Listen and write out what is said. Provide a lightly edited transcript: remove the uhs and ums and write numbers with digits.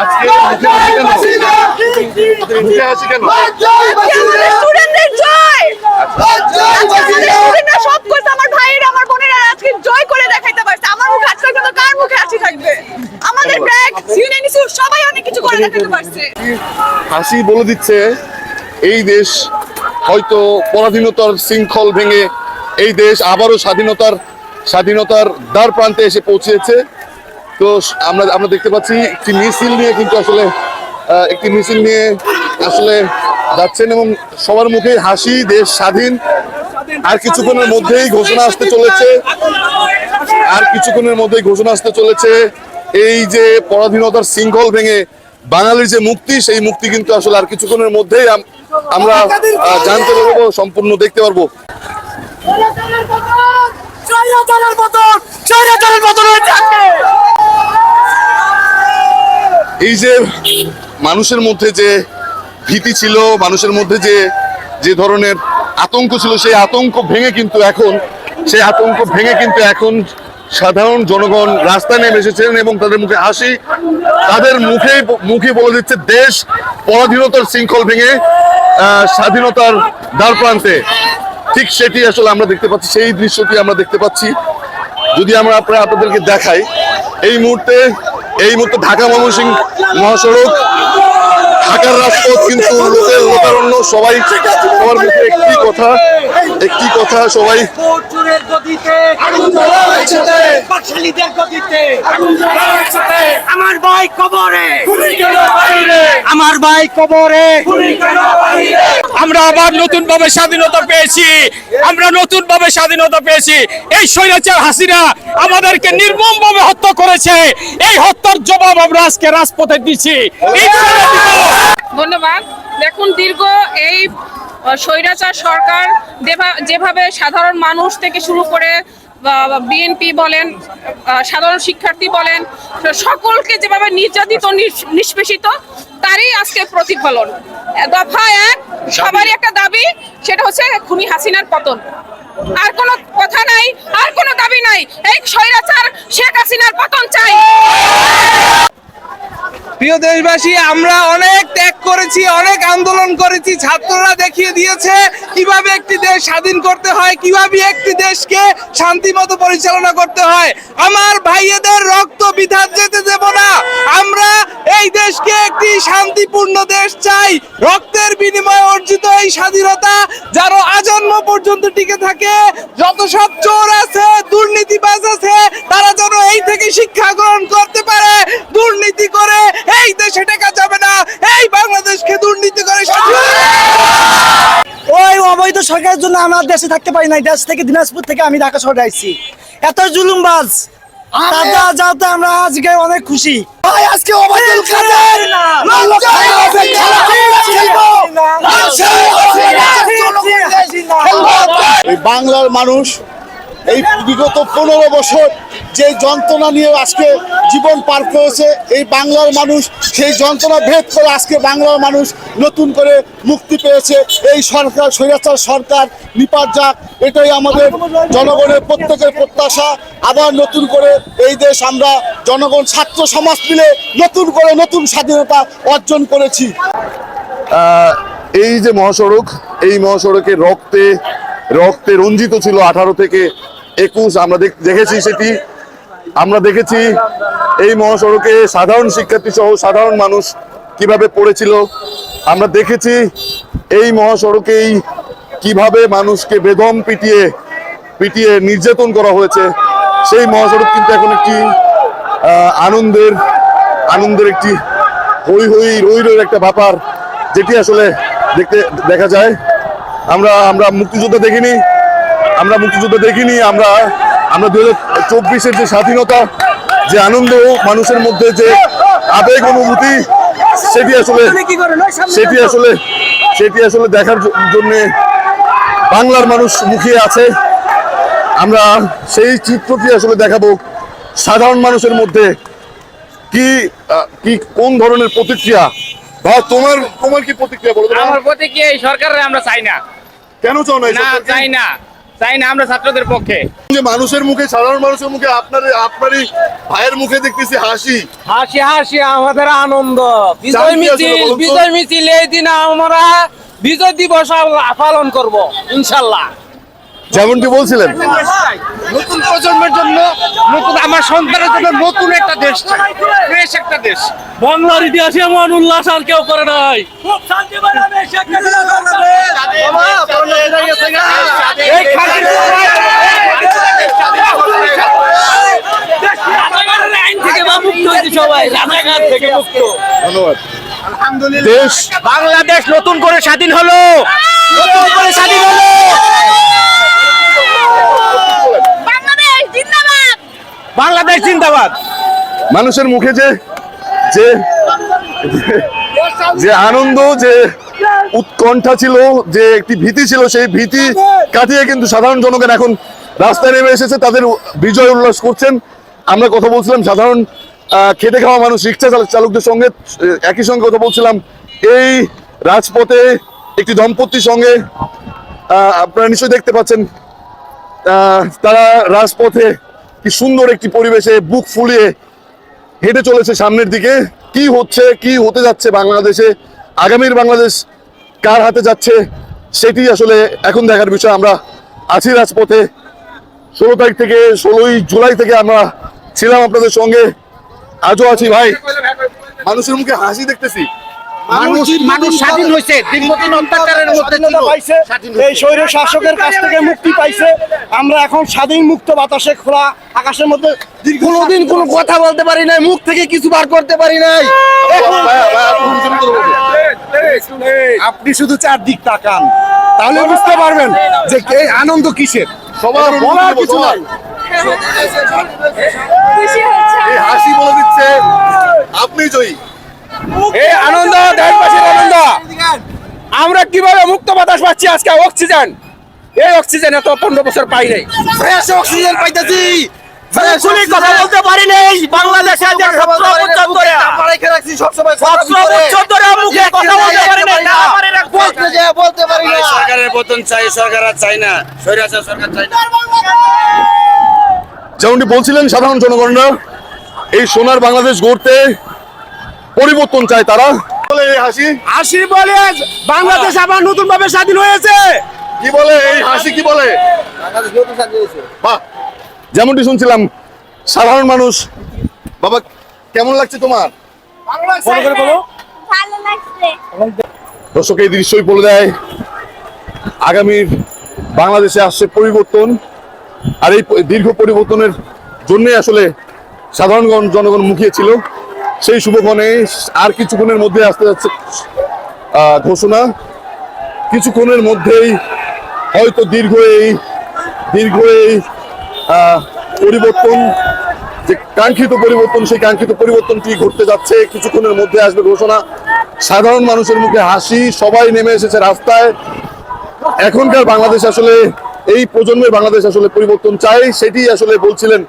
আজকে মুখে হাসি কেন? স্টুডেন্টদের জয়। স্টুডেন্টরা সব করছে, আমার ভাইয়েরা আমার বোনেরা আজকে জয় করে দেখাইতে পারছে। আমার মুখে হাসি থাকবে তো কার মুখে হাসি থাকবে? আমাদের ব্র্যাক ইউনিয়নিসু সবাই অনেক কিছু করে দেখাতে পারছে। হাসি বলে দিচ্ছে এই দেশ হয়তো পরাধীনতার শৃঙ্খল ভেঙে এই দেশ আবারও স্বাধীনতার দ্বার প্রান্তে এসে পৌঁছেছে। তো আমরা দেখতে পাচ্ছি একটি মিছিল নিয়ে কিন্তু আসলে যাচ্ছেন এবং সবার মুখে হাসি, দেশ স্বাধীন। আর কিছুক্ষণের মধ্যেই ঘোষণা আসতে চলেছে এই যে পরাধীনতার শৃঙ্খল ভেঙে বাঙালির যে মুক্তি, সেই মুক্তি কিন্তু আসলে আর কিছুক্ষণের মধ্যেই আমরা জানতে পারবো, সম্পূর্ণ দেখতে পারবো। এই যে মানুষের মধ্যে যে ভীতি ছিল, মানুষের মধ্যে যে ধরনের আতঙ্ক ছিল, সেই আতঙ্ক ভেঙে কিন্তু এখন সাধারণ জনগণ রাস্তায় নেমে এসেছেন এবং তাদের মুখে হাসি, তাদের মুখে বলে দিচ্ছে দেশ পরাধীনতার শৃঙ্খল ভেঙে স্বাধীনতার দ্বার প্রান্তে। ঠিক সেটি আসলে আমরা দেখতে পাচ্ছি, সেই দৃশ্যটি আমরা দেখতে পাচ্ছি। যদি আমরা আপনাদেরকে দেখাই, এই মুহূর্তে ঢাকা ময়মনসিংহ মহাসড়ক, ঢাকার রাজপথ কিন্তু লোকারণ্য। সবার মুখে একটি কথা সবাই আমার ভাই কবরে, আমার ভাই কবরে। আমরা আবার নতুন ভাবে স্বাধীনতা পেয়েছি। এই স্বৈরাচার হাসিনা আমাদেরকে নির্মম ভাবে হত্যা করেছে। এই হত্যার জবাব আমরা আজকে রাজপথে দিচ্ছি। ধন্যবাদ। দেখুন, দীর্ঘ এই স্বৈরাচার সরকার যেভাবে সাধারণ মানুষ থেকে শুরু করে বিএনপি বলেন, সাধারণ শিক্ষার্থী বলেন, সকলকে যেভাবে নির্যাতিত নিষ্পেষিত, তারই আজকে প্রতিফলন। দফা 1 সবারই একটা দাবি, সেটা হচ্ছে খুনি হাসিনার পতন। আর কোনো কথা নাই, আর কোনো দাবি নাই, এই স্বৈরাচার শেখ হাসিনার পতন চাই। প্রিয় দেশবাসী, আমরা অনেক ত্যাগ করেছি, অনেক আন্দোলন করেছি। ছাত্ররা দেখিয়ে দিয়েছে কিভাবে একটি দেশ স্বাধীন করতে হয়, কিভাবে একটি দেশকে শান্তিমতো পরিচালনা করতে হয়। আমার ভাইয়েদের রক্ত বৃথা যেতে দেব না। আমরা এই দেশকে একটি শান্তিপূর্ণ দেশ চাই। রক্তের বিনিময়ে অর্জিত এই স্বাধীনতা যেন আজন্ম পর্যন্ত টিকে থাকে। যত সব চোর আছে, দুর্নীতিবাজ আছে, তারা যেন এই থেকে শিক্ষা গ্রহণ করতে পারে। দুর্নীতি করে এই দেশে টেকা যাবে না। এই বাংলাদেশকে দুর্নীতি করে ওই অবৈধ সরকারের জন্য আমরা দেশে থাকতে পারি না। দেশ থেকে, দিনাজপুর থেকে আমি ঢাকা শহরে আসছি। এত জুলুমবাজ যাতে আমরা আজকে অনেক খুশি। আজকে বাংলার মানুষ এই বিগত 15 বছর যে যন্ত্রণা নিয়ে আজকে জীবন পার করেছে, এই বাংলার মানুষ সেই যন্ত্রণা ভেদ করে আজকে বাংলার মানুষ নতুন করে মুক্তি পেয়েছে। এই সরকার, স্বৈরাচার সরকার নিপাত যাক, এটাই আমাদের জনগণের প্রত্যেকের প্রত্যাশা। আবার নতুন করে এই দেশ আমরা জনগণ, ছাত্র সমাজ মিলে নতুন স্বাধীনতা অর্জন করেছি। এই যে মহাসড়ক, এই মহাসড়কে রক্তে রঞ্জিত ছিল 18 থেকে 21। আমরা দেখেছি এই মহাসড়কে সাধারণ শিক্ষার্থী সহ সাধারণ মানুষ কিভাবে পড়েছিল। আমরা দেখেছি এই মহাসড়কেই কিভাবে মানুষকে বেদম পিটিয়ে নির্যাতন করা হয়েছে। সেই মহাসড়ক কিন্তু এখন একটি আনন্দের একটি রই একটা ব্যাপার, যেটি আসলে দেখা যায়। আমরা মুক্তিযুদ্ধ দেখিনি, আমরা 2024-এর যে স্বাধীনতা, যে আনন্দ, মানুষের মধ্যে যে আবেগ অনুভূতি, সেটি আসলে দেখার জন্য বাংলার মানুষ মুখিয়ে আছে। আমরা সেই চিত্রটি আসলে দেখাবো সাধারণ মানুষের মধ্যে কি কোন ধরনের প্রতিক্রিয়া। বা তোমার কি প্রতিক্রিয়া বলো? আমার প্রতিক্রিয়া, এই সরকারের আমরা চাই না। কেন চাও না? চাই না। চাই না আমরা ছাত্রদের পক্ষে। যে মানুষের মুখে, সাধারণ মানুষের মুখে, আপনারই ভাইয়ের মুখে দেখতেছি হাসি। হাসি হাসি আমাদের আনন্দ। বিজয় মিছিল, বিজয় মিছিল এই দিন আমরা বিজয় দিবস পালন করব ইনশাল্লাহ। যেমনটি বলছিলেন, নতুন প্রজন্মের জন্য, নতুন আমার সন্তানের জন্য নতুন একটা দেশ চাই, ফ্রেশ একটা দেশ। বাংলার ইতিহাসে এমন উল্লাস আর কেউ করে নাই। ধন্যবাদ। দেশ বাংলাদেশ নতুন করে স্বাধীন হলো, নতুন করে স্বাধীন হলো। বাংলাদেশ জিন্দাবাদ। বাংলাদেশ জিন্দাবাদ। মানুষের মুখে যে যে যে আনন্দ, যে উৎকণ্ঠা ছিল, যে একটি ভীতি ছিল, সেই ভীতি কাটিয়ে কিন্তু সাধারণ জনগণ এখন রাস্তায় নেমে এসেছে, তাদের বিজয় উল্লাস করছেন। আমরা কথা বলছিলাম সাধারণ খেটে খাওয়া মানুষ, রিক্সা চালকদের সঙ্গে একই সঙ্গে কথা বলছিলাম। এই রাজপথে একটি দম্পতির সঙ্গে আপনারা নিশ্চয়ই দেখতে পাচ্ছেন, তারা রাজপথে কি সুন্দর একটি পরিবেশে বুক ফুলিয়ে হেঁটে চলেছে সামনের দিকে। কি হচ্ছে, কি হতে যাচ্ছে বাংলাদেশে, আগামীর বাংলাদেশ কার হাতে যাচ্ছে, সেটি আসলে এখন দেখার বিষয়। আমরা আছি রাজপথে, 16 তারিখ থেকে 16ই জুলাই থেকে আমরা ছিলাম আপনাদের সঙ্গে, আজও আছি। ভাই, মানুষের মুখে হাসি দেখতেছি। মানুষ স্বাধীন হয়েছে, দীর্ঘদিন অত্যাচারের মধ্যে ছিল, স্বাধীন এই স্বৈর শাসকের কাছ থেকে মুক্তি পাইছে। আমরা এখন স্বাধীন মুক্ত বাতাসে খোলা আকাশের মধ্যে কোনোদিন কোনো কথা বলতে পারি নাই, মুখ থেকে কিছু বার করতে পারি নাই। আপনি শুধু চারদিক তাকান, তাহলে বুঝতে পারবেন যে এই আনন্দ কিসের। সবার বলার কিছু নাই, খুশি হচ্ছে। এই হাসি বলে দিচ্ছে আপনি জয়ী। এই আনন্দ, দেশবাসীর আনন্দ। আমরা কিভাবে মুক্ত বাতাস পাচ্ছি আজকে, অক্সিজেন। এই অক্সিজেন এত 15 বছর পাই নাই, ফ্রেশ অক্সিজেন পাইতেছি। কথা বলতে পারি নাই বাংলাদেশে, যে 17 বছর ধরে মুখে কথা বলতে পারি নাই, বলতে পারি না। সরকারের পতন চাই, সরকার আর চাই না, স্বৈরাচার সরকার চাই না। যেমনটি বলছিলেন সাধারণ জনগণরা, এই সোনার বাংলাদেশ গড়তে পরিবর্তন চায় তারা। বলে এই হাসি, হাসি বলে বাংলাদেশ আবার নতুন ভাবে স্বাধীন হয়েছে। কি বলে এই হাসি, কি বলে? বাহ, যেমনটি শুনছিলাম সাধারণ মানুষ। বাবা, কেমন লাগছে তোমার? ভালো লাগছে। দর্শক, এই দৃশ্যই বলে দেয় আগামীর বাংলাদেশে আসছে পরিবর্তন। আর এই দীর্ঘ পরিবর্তনের জন্যই আসলে সাধারণ জনগণ মুখিয়েছিল। সেই শুভক্ষণে আর কিছুক্ষণের মধ্যে আসতে যাচ্ছে ঘোষণা। কিছুক্ষণের মধ্যেই হয়তো দীর্ঘ এই পরিবর্তন, যে কাঙ্ক্ষিত পরিবর্তন, সেই কাঙ্ক্ষিত পরিবর্তনটি ঘটতে যাচ্ছে। কিছুক্ষণের মধ্যে আসবে ঘোষণা। সাধারণ মানুষের মুখে হাসি, সবাই নেমে এসেছে রাস্তায়। এখনকার বাংলাদেশ আসলে, এই প্রজন্মের বাংলাদেশ আসলে পরিবর্তন চাই, সেটি আসলে বলছিলেন